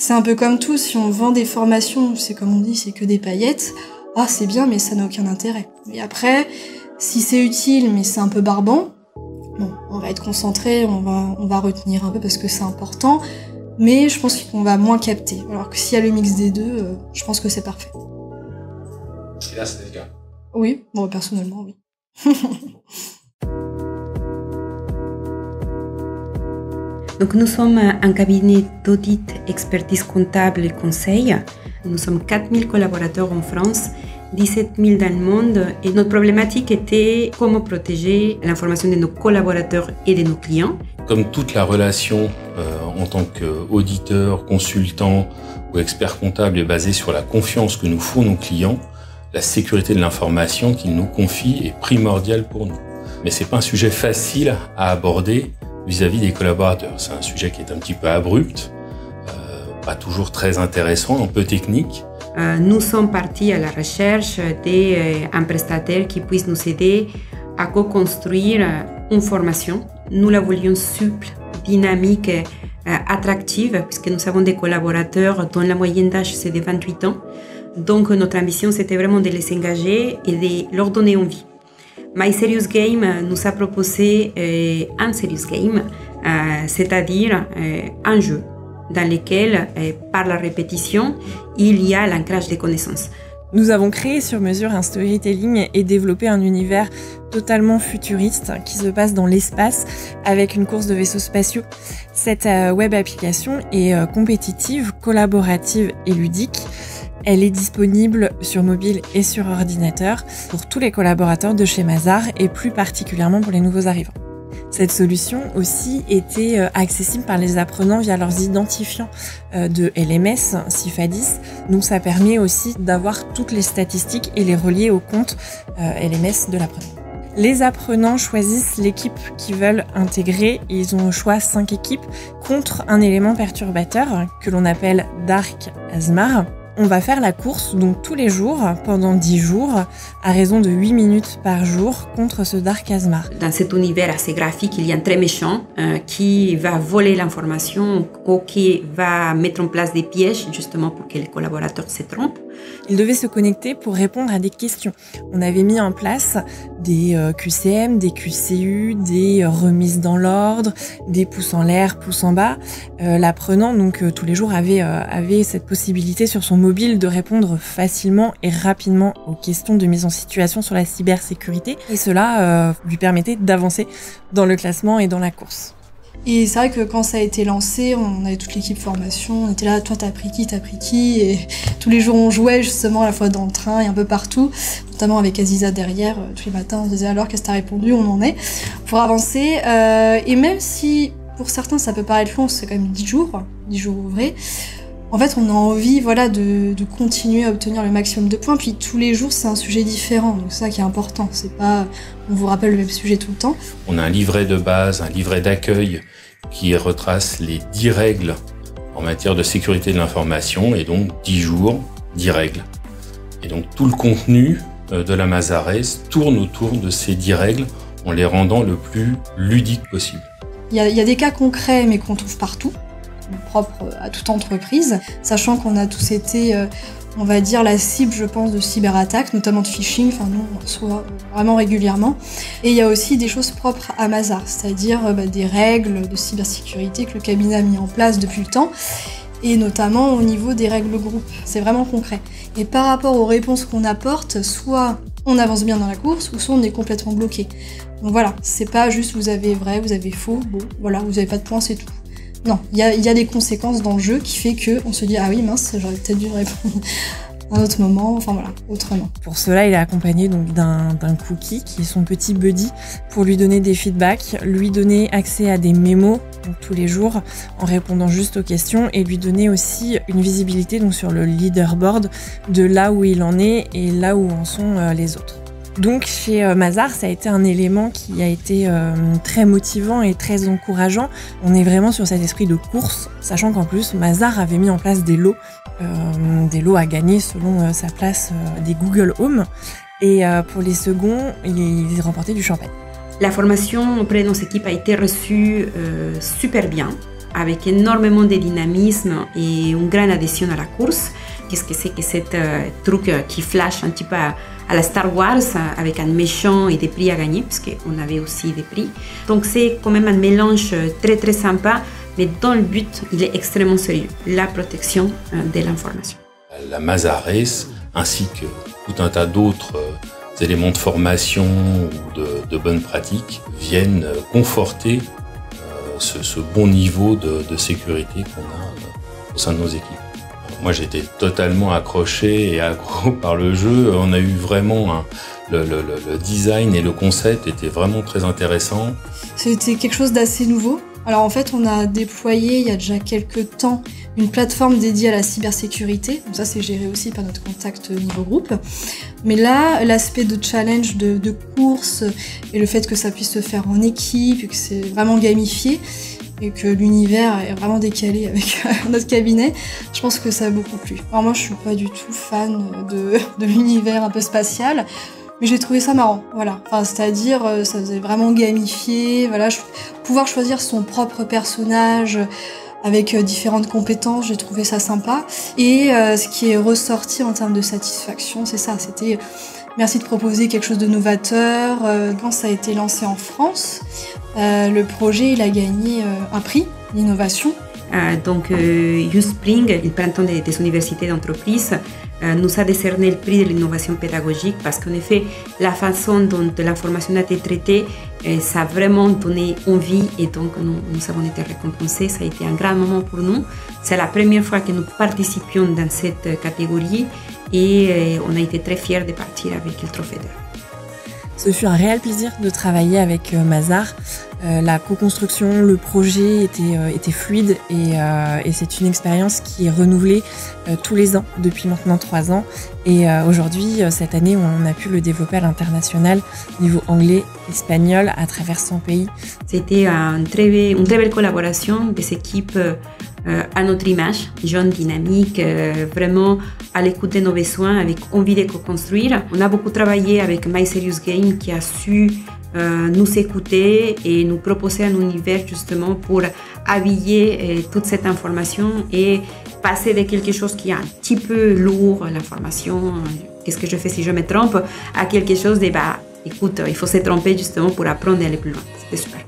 C'est un peu comme tout, si on vend des formations, c'est comme on dit, c'est que des paillettes, ah c'est bien mais ça n'a aucun intérêt. Et après, si c'est utile mais c'est un peu barbant, bon, on va être concentré, on va retenir un peu parce que c'est important, mais je pense qu'on va moins capter. Alors que s'il y a le mix des deux, je pense que c'est parfait. Et là, c'est le cas. Oui, bon, personnellement, oui. Donc nous sommes un cabinet d'audit, expertise comptable et conseil. Nous sommes 4000 collaborateurs en France, 17 000 dans le monde. Et notre problématique était comment protéger l'information de nos collaborateurs et de nos clients. Comme toute la relation en tant qu'auditeur, consultant ou expert comptable est basée sur la confiance que nous font nos clients, la sécurité de l'information qu'ils nous confient est primordiale pour nous. Mais c'est pas un sujet facile à aborder vis-à-vis des collaborateurs. C'est un sujet qui est un petit peu abrupt, pas toujours très intéressant, un peu technique. Nous sommes partis à la recherche d'un prestataire qui puisse nous aider à co-construire une formation. Nous la voulions souple, dynamique, attractive, puisque nous avons des collaborateurs dont la moyenne d'âge c'est de 28 ans. Donc notre ambition c'était vraiment de les engager et de leur donner envie. My Serious Game nous a proposé un Serious Game, c'est-à-dire un jeu dans lequel, par la répétition, il y a l'ancrage des connaissances. Nous avons créé sur mesure un storytelling et développé un univers totalement futuriste qui se passe dans l'espace avec une course de vaisseaux spatiaux. Cette web application est compétitive, collaborative et ludique. Elle est disponible sur mobile et sur ordinateur pour tous les collaborateurs de chez Mazars et plus particulièrement pour les nouveaux arrivants. Cette solution aussi était accessible par les apprenants via leurs identifiants de LMS, Cifadis. Donc ça permet aussi d'avoir toutes les statistiques et les relier au compte LMS de l'apprenant. Les apprenants choisissent l'équipe qu'ils veulent intégrer. Ils ont au choix 5 équipes contre un élément perturbateur que l'on appelle Dark Asmar. On va faire la course donc tous les jours, pendant 10 jours, à raison de 8 minutes par jour contre ce Dark Asmar. Dans cet univers assez graphique, il y a un très méchant qui va voler l'information ou qui va mettre en place des pièges justement pour que les collaborateurs se trompent. Ils devaient se connecter pour répondre à des questions. On avait mis en place des QCM, des QCU, des remises dans l'ordre, des pouces en l'air, pouces en bas. L'apprenant, donc tous les jours, avait cette possibilité sur son mobile de répondre facilement et rapidement aux questions de mise en situation sur la cybersécurité. Et cela lui permettait d'avancer dans le classement et dans la course. Et c'est vrai que quand ça a été lancé, on avait toute l'équipe formation, on était là, toi t'as pris qui, et tous les jours on jouait justement à la fois dans le train et un peu partout, notamment avec Aziza derrière, tous les matins on se disait alors qu'est-ce que t'as répondu, on en est, pour avancer, et même si pour certains ça peut paraître long, c'est quand même 10 jours ouvrés, en fait on a envie de continuer à obtenir le maximum de points, puis tous les jours c'est un sujet différent, donc c'est ça qui est important, c'est pas on vous rappelle le même sujet tout le temps. On a un livret de base, un livret d'accueil qui retrace les 10 règles en matière de sécurité de l'information et donc 10 jours, 10 règles. Et donc tout le contenu de la Mazaraise tourne autour de ces 10 règles en les rendant le plus ludique possible. Il y a des cas concrets mais qu'on trouve partout, propres à toute entreprise, sachant qu'on a tous été, on va dire, la cible, je pense, de cyberattaques, notamment de phishing, enfin nous on reçoit vraiment régulièrement. Et il y a aussi des choses propres à Mazars, c'est-à-dire des règles de cybersécurité que le cabinet a mis en place depuis le temps, et notamment au niveau des règles groupes. C'est vraiment concret. Et par rapport aux réponses qu'on apporte, soit on avance bien dans la course, ou soit on est complètement bloqué. Donc voilà, c'est pas juste vous avez vrai, vous avez faux, bon, voilà, vous avez pas de points, c'est tout. Non, il y a des conséquences dans le jeu qui fait qu'on se dit « Ah oui, mince, j'aurais peut-être dû répondre à un autre moment, enfin voilà, autrement. » Pour cela, il est accompagné donc d'un cookie qui est son petit buddy pour lui donner des feedbacks, lui donner accès à des mémos donc, tous les jours en répondant juste aux questions et lui donner aussi une visibilité donc, sur le leaderboard de là où il en est et là où en sont les autres. Donc chez Mazars, ça a été un élément qui a été très motivant et très encourageant. On est vraiment sur cet esprit de course, sachant qu'en plus Mazars avait mis en place des lots à gagner selon sa place des Google Home. Et pour les seconds, ils remportaient du champagne. La formation auprès de nos équipes a été reçue super bien. avec énormément de dynamisme et une grande adhésion à la course. Qu'est-ce que c'est que cet truc qui flash un petit peu à la Star Wars avec un méchant et des prix à gagner, parce qu'on avait aussi des prix. Donc c'est quand même un mélange très très sympa, mais dans le but, il est extrêmement sérieux, la protection de l'information. La Mazars Race, ainsi que tout un tas d'autres éléments de formation ou de bonnes pratiques, viennent conforter ce bon niveau de sécurité qu'on a au sein de nos équipes. Moi, j'étais totalement accroché et accro par le jeu. On a eu vraiment le design et le concept étaient vraiment très intéressants. C'était quelque chose d'assez nouveau. Alors en fait, on a déployé il y a déjà quelques temps une plateforme dédiée à la cybersécurité. Donc ça, c'est géré aussi par notre contact niveau groupe. Mais là, l'aspect de challenge, de course et le fait que ça puisse se faire en équipe, et que c'est vraiment gamifié, et que l'univers est vraiment décalé avec notre cabinet, je pense que ça a beaucoup plu. Alors moi, je suis pas du tout fan de l'univers un peu spatial, mais j'ai trouvé ça marrant, voilà. Enfin, c'est-à-dire, ça faisait vraiment gamifié, voilà, pouvoir choisir son propre personnage avec différentes compétences, j'ai trouvé ça sympa. Et ce qui est ressorti en termes de satisfaction, c'est ça, c'était merci de proposer quelque chose de novateur. Quand ça a été lancé en France, le projet il a gagné un prix d'innovation. Donc U-Spring, le printemps des universités d'entreprise, nous a décerné le prix de l'innovation pédagogique parce qu'en effet, la façon dont l'information a été traitée, ça a vraiment donné envie et donc nous avons été récompensés. Ça a été un grand moment pour nous. C'est la première fois que nous participions dans cette catégorie et on a été très fiers de partir avec le trophée d'or. Ce fut un réel plaisir de travailler avec Mazars. La co-construction, le projet était fluide et c'est une expérience qui est renouvelée tous les ans depuis maintenant 3 ans. Et aujourd'hui, cette année, on a pu le développer à l'international, niveau anglais, espagnol, à travers 100 pays. C'était une très belle collaboration des équipes à notre image, jeunes, dynamiques, vraiment à l'écoute de nos besoins, avec envie de co-construire. On a beaucoup travaillé avec My Serious Game qui a su nous écouter et nous proposer un univers justement pour habiller toute cette information et passer de quelque chose qui est un petit peu lourd, l'information, qu'est-ce que je fais si je me trompe, à quelque chose de, écoute, il faut se tromper justement pour apprendre et aller plus loin. C'était super.